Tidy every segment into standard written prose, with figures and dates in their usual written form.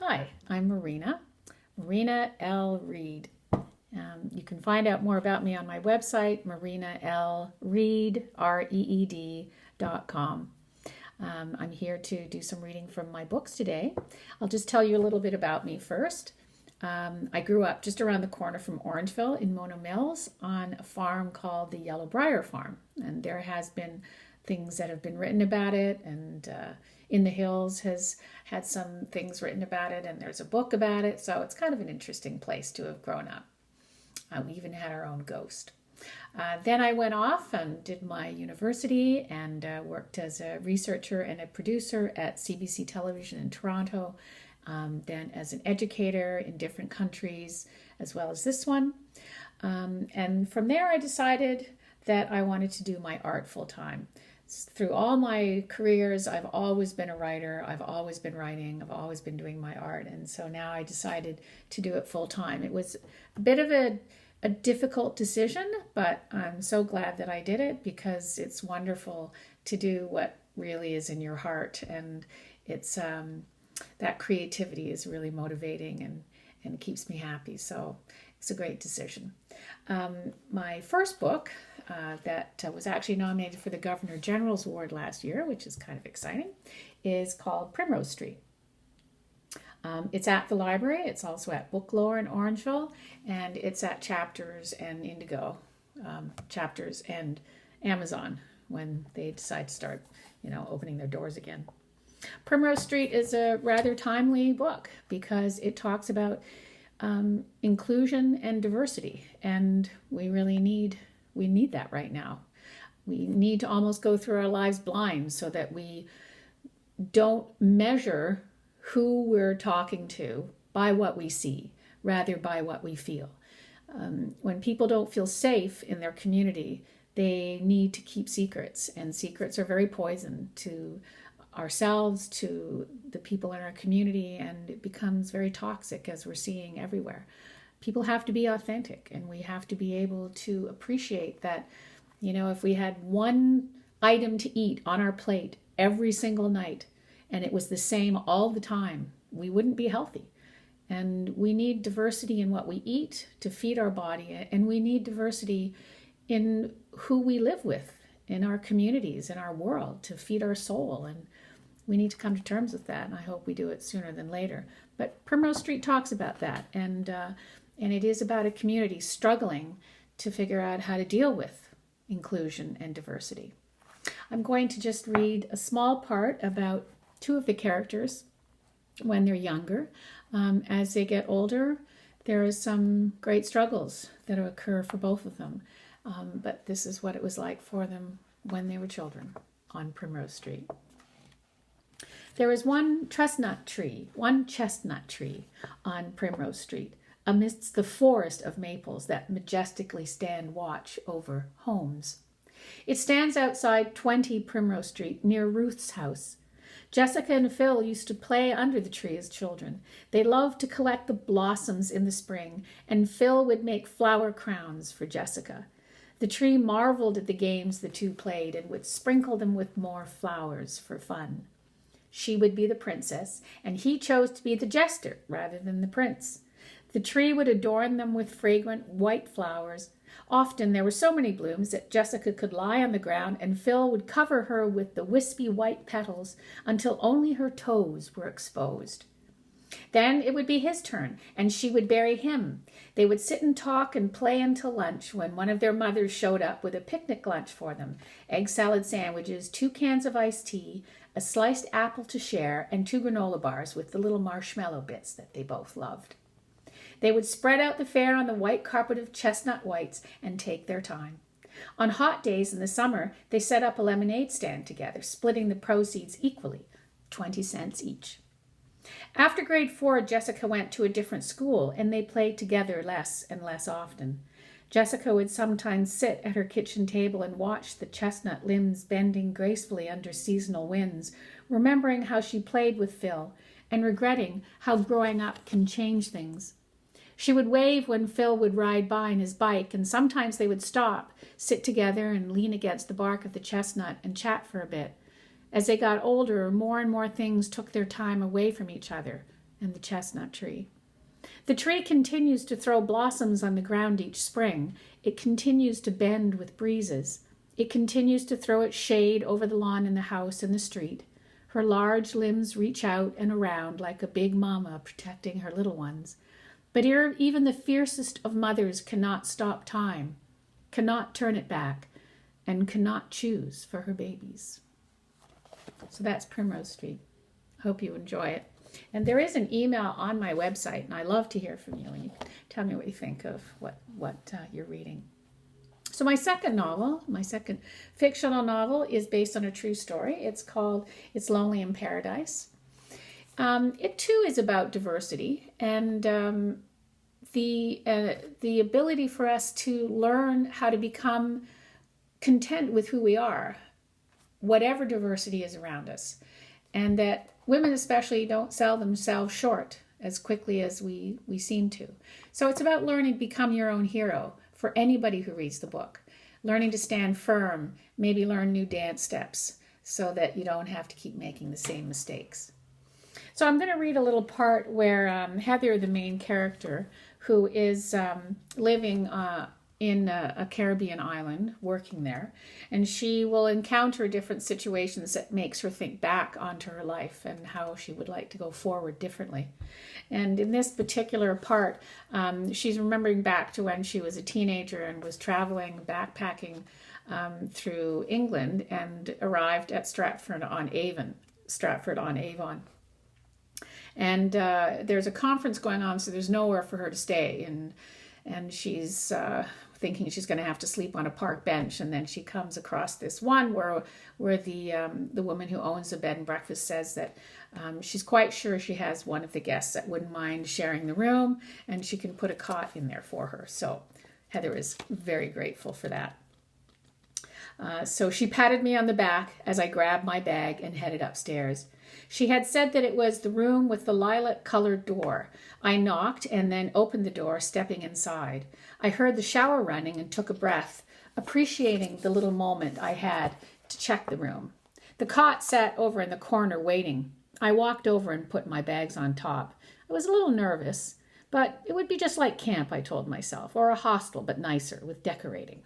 Hi, I'm Marina L. Reed. You can find out more about me on my website, marinalreed.com. I'm here to do some reading from my books today. I'll just tell you a little bit about me first. I grew up just around the corner from Orangeville in Mono Mills on a farm called the Yellow Briar Farm. And there has been things that have been written about it, and In the Hills has had some things written about it, and there's a book about it. So it's kind of an interesting place to have grown up. We even had our own ghost. Then I went off and did my university and worked as a researcher and a producer at CBC Television in Toronto, then as an educator in different countries, as well as this one. And from there, I decided that I wanted to do my art full time. Through all my careers, I've always been a writer. I've always been writing. I've always been doing my art. And so now I decided to do it full time. It was a bit of a difficult decision, but I'm so glad that I did it because it's wonderful to do what really is in your heart. And it's that creativity is really motivating and it keeps me happy. So it's a great decision. My first book that was actually nominated for the Governor General's Award last year, which is kind of exciting, is called Primrose St. It's at the library. It's also at Book Lore in Orangeville, and it's at Chapters and Indigo, Chapters and Amazon when they decide to start, opening their doors again. Primrose St. is a rather timely book because it talks about inclusion and diversity, and we need that right now. We need to almost go through our lives blind so that we don't measure who we're talking to by what we see, rather by what we feel. When people don't feel safe in their community, they need to keep secrets, and secrets are very poison to ourselves, to the people in our community, and it becomes very toxic as we're seeing everywhere. People have to be authentic, and we have to be able to appreciate that, if we had one item to eat on our plate every single night and it was the same all the time, we wouldn't be healthy. And we need diversity in what we eat to feed our body, and we need diversity in who we live with, in our communities, in our world, to feed our soul. And we need to come to terms with that, and I hope we do it sooner than later. But Primrose St. talks about that, and it is about a community struggling to figure out how to deal with inclusion and diversity. I'm going to just read a small part about two of the characters when they're younger. As they get older, there are some great struggles that occur for both of them. But this is what it was like for them when they were children on Primrose St. There was one chestnut tree on Primrose St, amidst the forest of maples that majestically stand watch over homes. It stands outside 20 Primrose St, near Ruth's house. Jessica and Phil used to play under the tree as children. They loved to collect the blossoms in the spring, and Phil would make flower crowns for Jessica. The tree marveled at the games the two played and would sprinkle them with more flowers for fun. She would be the princess, and he chose to be the jester rather than the prince. The tree would adorn them with fragrant white flowers. Often there were so many blooms that Jessica could lie on the ground and Phil would cover her with the wispy white petals until only her toes were exposed. Then it would be his turn, and she would bury him. They would sit and talk and play until lunch, when one of their mothers showed up with a picnic lunch for them: egg salad sandwiches, 2 cans of iced tea, a sliced apple to share, and 2 granola bars with the little marshmallow bits that they both loved. They would spread out the fare on the white carpet of chestnut whites and take their time. On hot days in the summer, they set up a lemonade stand together, splitting the proceeds equally, 20 cents each. After grade 4, Jessica went to a different school, and they played together less and less often. Jessica would sometimes sit at her kitchen table and watch the chestnut limbs bending gracefully under seasonal winds, remembering how she played with Phil and regretting how growing up can change things. She would wave when Phil would ride by on his bike, and sometimes they would stop, sit together and lean against the bark of the chestnut and chat for a bit. As they got older, more and more things took their time away from each other. and the chestnut tree. The tree continues to throw blossoms on the ground each spring. It continues to bend with breezes. It continues to throw its shade over the lawn and the house and the street. Her large limbs reach out and around like a big mama protecting her little ones. But even the fiercest of mothers cannot stop time, cannot turn it back, and cannot choose for her babies. So that's Primrose Street. Hope you enjoy it. And there is an email on my website, and I love to hear from you, and you can tell me what you think of what you're reading. So my second fictional novel is based on a true story. It's called It's Lonely in Paradise. It too is about diversity and the ability for us to learn how to become content with who we are, whatever diversity is around us, and that women especially don't sell themselves short as quickly as we seem to. So it's about learning to become your own hero for anybody who reads the book. Learning to stand firm, maybe learn new dance steps so that you don't have to keep making the same mistakes. So I'm going to read a little part where Heather, the main character, who is living in a Caribbean island, working there, and she will encounter different situations that makes her think back onto her life and how she would like to go forward differently. And in this particular part, she's remembering back to when she was a teenager and was traveling, backpacking through England and arrived at Stratford-on-Avon. And there's a conference going on, so there's nowhere for her to stay. And she's thinking she's going to have to sleep on a park bench. And then she comes across this one where the woman who owns the bed and breakfast says that she's quite sure she has one of the guests that wouldn't mind sharing the room, and she can put a cot in there for her. So Heather is very grateful for that. So she patted me on the back as I grabbed my bag and headed upstairs. She had said that it was the room with the lilac-colored door. I knocked and then opened the door, stepping inside. I heard the shower running and took a breath, appreciating the little moment I had to check the room. The cot sat over in the corner waiting. I walked over and put my bags on top. I was a little nervous, but it would be just like camp, I told myself, or a hostel, but nicer, with decorating.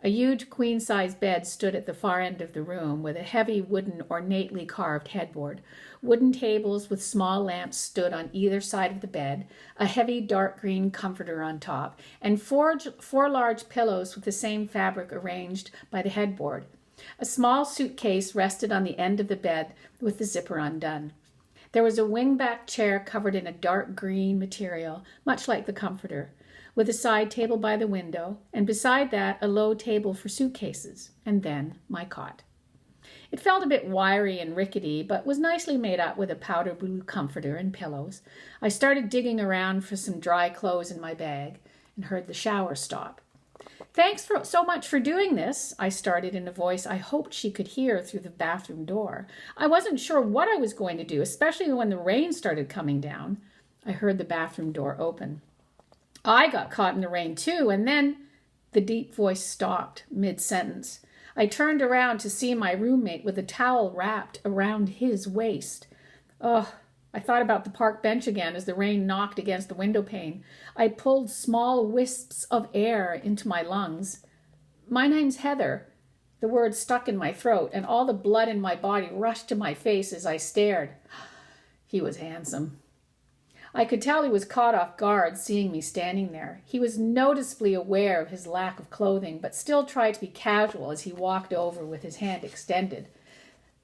A huge queen-size bed stood at the far end of the room with a heavy wooden ornately carved headboard. Wooden tables with small lamps stood on either side of the bed, a heavy dark green comforter on top, and four large pillows with the same fabric arranged by the headboard. A small suitcase rested on the end of the bed with the zipper undone. There was a wing-back chair covered in a dark green material, much like the comforter, with a side table by the window, and beside that a low table for suitcases, and then my cot. It felt a bit wiry and rickety, but was nicely made up with a powder blue comforter and pillows. I started digging around for some dry clothes in my bag and heard the shower stop. "Thanks so much for doing this," I started in a voice I hoped she could hear through the bathroom door. I wasn't sure what I was going to do, especially when the rain started coming down. I heard the bathroom door open. I got caught in the rain too, and then the deep voice stopped mid-sentence. I turned around to see my roommate with a towel wrapped around his waist. Oh, I thought about the park bench again as the rain knocked against the window pane. I pulled small wisps of air into my lungs. "My name's Heather." The word stuck in my throat, and all the blood in my body rushed to my face as I stared. He was handsome. I could tell he was caught off guard seeing me standing there. He was noticeably aware of his lack of clothing, but still tried to be casual as he walked over with his hand extended.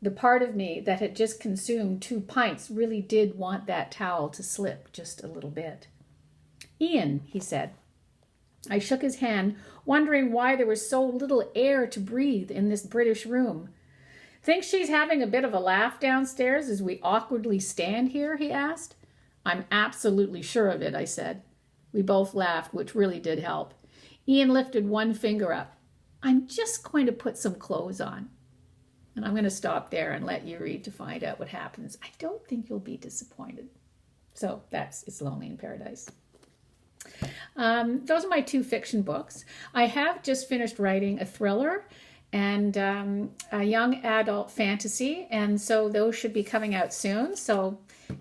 The part of me that had just consumed 2 pints really did want that towel to slip just a little bit. "Ian," he said. I shook his hand, wondering why there was so little air to breathe in this British room. "Think she's having a bit of a laugh downstairs as we awkwardly stand here?" he asked. "I'm absolutely sure of it," I said. We both laughed, which really did help. Ian lifted one finger up. "I'm just going to put some clothes on." And I'm going to stop there and let you read to find out what happens. I don't think you'll be disappointed. So that's It's Lonely in Paradise. Those are my 2 fiction books. I have just finished writing a thriller and a young adult fantasy, and so those should be coming out soon. So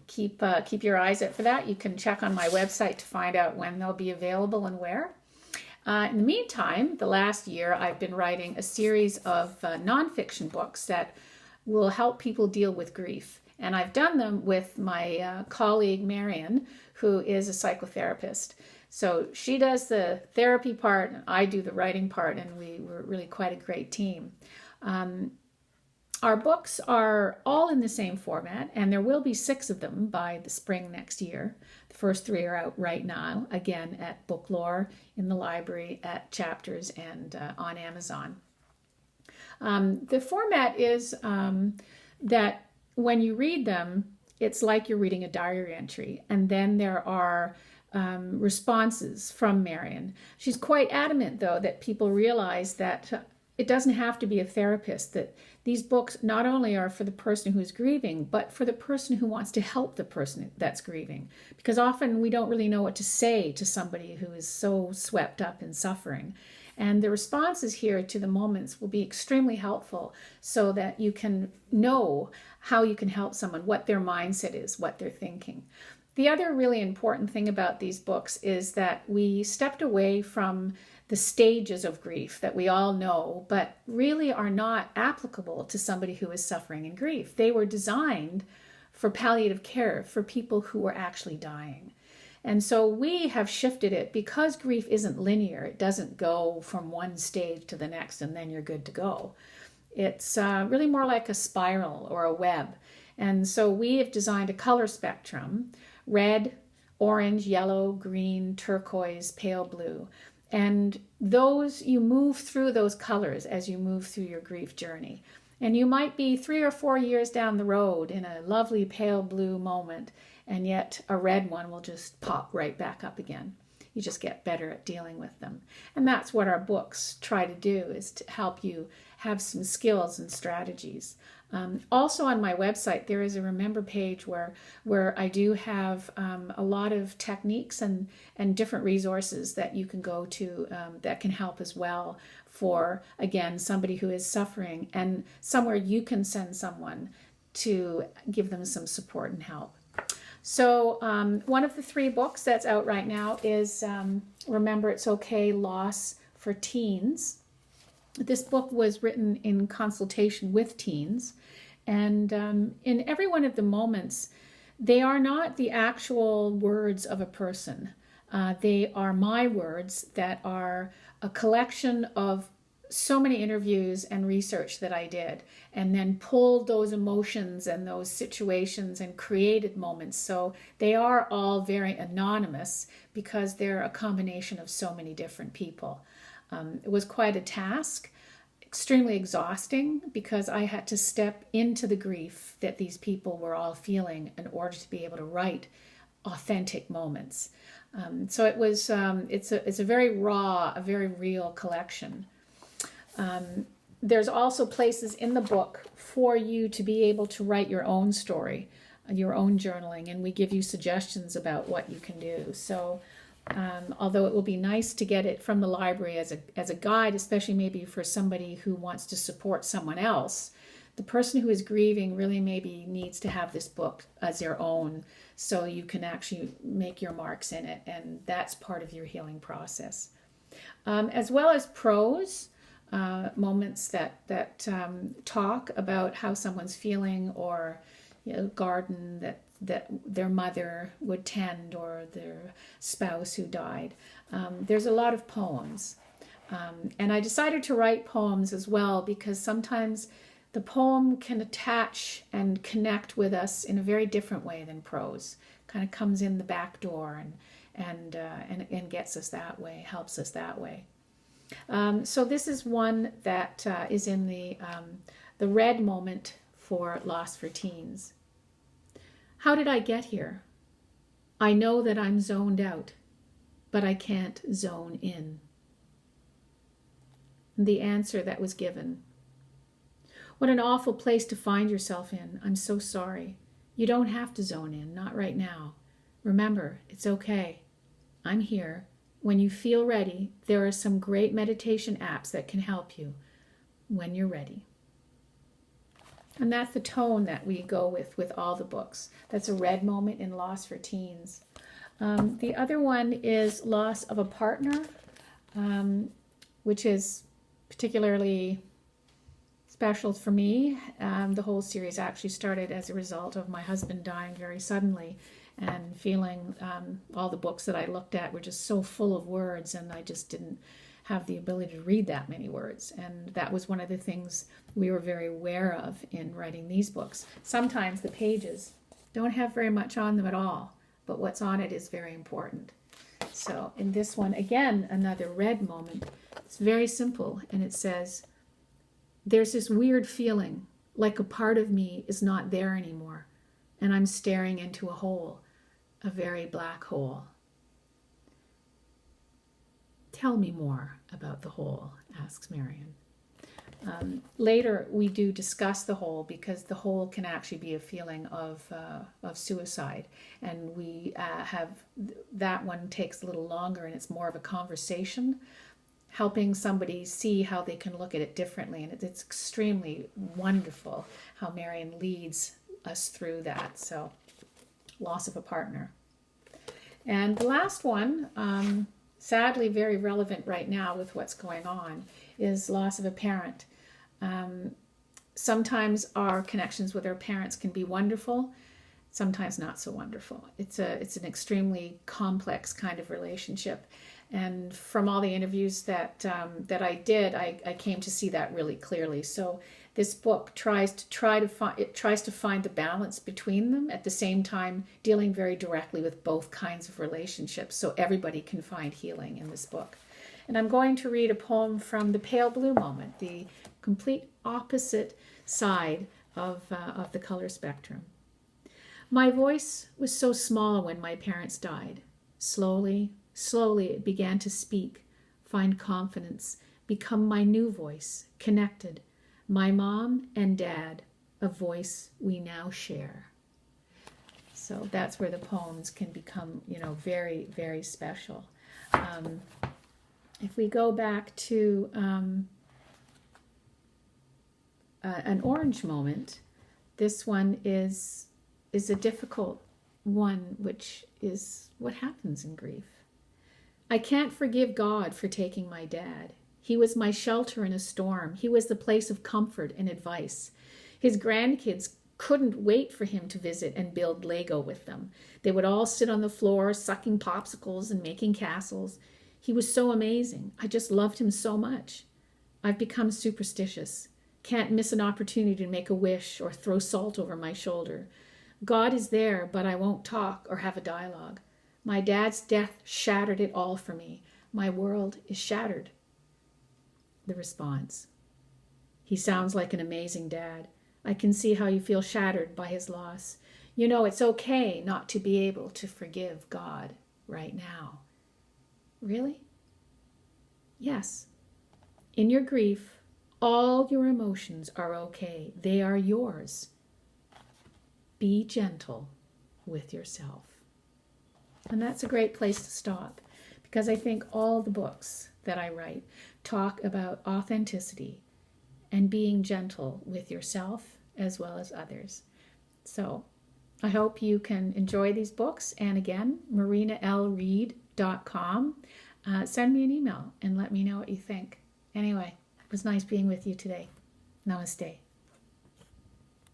keep your eyes out for that. You can check on my website to find out when they'll be available and where. In the meantime, the last year, I've been writing a series of nonfiction books that will help people deal with grief. And I've done them with my colleague, Marion, who is a psychotherapist. So she does the therapy part, and I do the writing part, and we're really quite a great team. Our books are all in the same format, and there will be 6 of them by the spring next year. The first 3 are out right now, again at Book Lore, in the library, at Chapters, and on Amazon. The format is that when you read them, it's like you're reading a diary entry, and then there are responses from Marion. She's quite adamant, though, that people realize that it doesn't have to be a therapist, that these books not only are for the person who's grieving, but for the person who wants to help the person that's grieving. Because often we don't really know what to say to somebody who is so swept up in suffering. And the responses here to the moments will be extremely helpful so that you can know how you can help someone, what their mindset is, what they're thinking. The other really important thing about these books is that we stepped away from the stages of grief that we all know, but really are not applicable to somebody who is suffering in grief. They were designed for palliative care, for people who were actually dying. And so we have shifted it because grief isn't linear. It doesn't go from one stage to the next and then you're good to go. It's really more like a spiral or a web. And so we have designed a color spectrum: red, orange, yellow, green, turquoise, pale blue. And those, you move through those colors as you move through your grief journey. And you might be 3 or 4 years down the road in a lovely pale blue moment, and yet a red one will just pop right back up again. You just get better at dealing with them. And that's what our books try to do, is to help you have some skills and strategies. Also on my website, there is a remember page where I do have a lot of techniques and different resources that you can go to that can help as well for, again, somebody who is suffering, and somewhere you can send someone to give them some support and help. So one of the 3 books that's out right now is Remember It's Okay, Loss for Teens. This book was written in consultation with teens, and in every one of the moments, they are not the actual words of a person. They are my words that are a collection of so many interviews and research that I did, and then pulled those emotions and those situations and created moments. So they are all very anonymous because they're a combination of so many different people. It was quite a task, extremely exhausting, because I had to step into the grief that these people were all feeling in order to be able to write authentic moments. So it was, it's a very raw, a very real collection. There's also places in the book for you to be able to write your own story, your own journaling, and we give you suggestions about what you can do. So although it will be nice to get it from the library as a guide, especially maybe for somebody who wants to support someone else, the person who is grieving really maybe needs to have this book as their own, so you can actually make your marks in it, and that's part of your healing process. As well as prose, moments that talk about how someone's feeling, or garden that their mother would tend, or their spouse who died. There's a lot of poems. And I decided to write poems as well because sometimes the poem can attach and connect with us in a very different way than prose. Kind of comes in the back door and gets us that way, helps us that way. So this is one that is in the red moment for Loss for Teens. How did I get here? I know that I'm zoned out, but I can't zone in. The answer that was given. What an awful place to find yourself in. I'm so sorry. You don't have to zone in, not right now. Remember, it's okay. I'm here. When you feel ready, there are some great meditation apps that can help you when you're ready. And that's the tone that we go with all the books. That's a red moment in Loss for Teens. The other one is Loss of a Partner, which is particularly special for me. The whole series actually started as a result of my husband dying very suddenly, and feeling all the books that I looked at were just so full of words, and I just didn't have the ability to read that many words. And that was one of the things we were very aware of in writing these books. Sometimes the pages don't have very much on them at all, but what's on it is very important. So in this one, again, another red moment. It's very simple, and it says, there's this weird feeling like a part of me is not there anymore, and I'm staring into a hole, a very black hole. Tell me more about the hole, asks Marion. Later, we do discuss the hole, because the hole can actually be a feeling of suicide, and we have that one takes a little longer, and it's more of a conversation, helping somebody see how they can look at it differently. And it's extremely wonderful how Marion leads us through that. So, Loss of a Partner. And the last one, sadly very relevant right now with what's going on, is Loss of a Parent. Sometimes our connections with our parents can be wonderful, sometimes not so wonderful. It's an extremely complex kind of relationship. And from all the interviews that I did, I came to see that really clearly. So this book tries to find the balance between them, at the same time dealing very directly with both kinds of relationships, so everybody can find healing in this book. And I'm going to read a poem from The Pale Blue Moment, the complete opposite side of the color spectrum. My voice was so small when my parents died. Slowly it began to speak, find confidence, become my new voice, connected. My mom and dad, a voice we now share. So that's where the poems can become, very, very special. If we go back to an orange moment, this one is a difficult one, which is what happens in grief. I can't forgive God for taking my dad. He was my shelter in a storm. He was the place of comfort and advice. His grandkids couldn't wait for him to visit and build Lego with them. They would all sit on the floor, sucking popsicles and making castles. He was so amazing. I just loved him so much. I've become superstitious. Can't miss an opportunity to make a wish or throw salt over my shoulder. God is there, but I won't talk or have a dialogue. My dad's death shattered it all for me. My world is shattered. The response. He sounds like an amazing dad. I can see how you feel shattered by his loss. It's okay not to be able to forgive God right now. Really? Yes. In your grief, all your emotions are okay. They are yours. Be gentle with yourself. And that's a great place to stop, because I think all the books that I write talk about authenticity and being gentle with yourself as well as others. So I hope you can enjoy these books. And again, marinalread.com. Send me an email and let me know what you think. Anyway, it was nice being with you today. Namaste.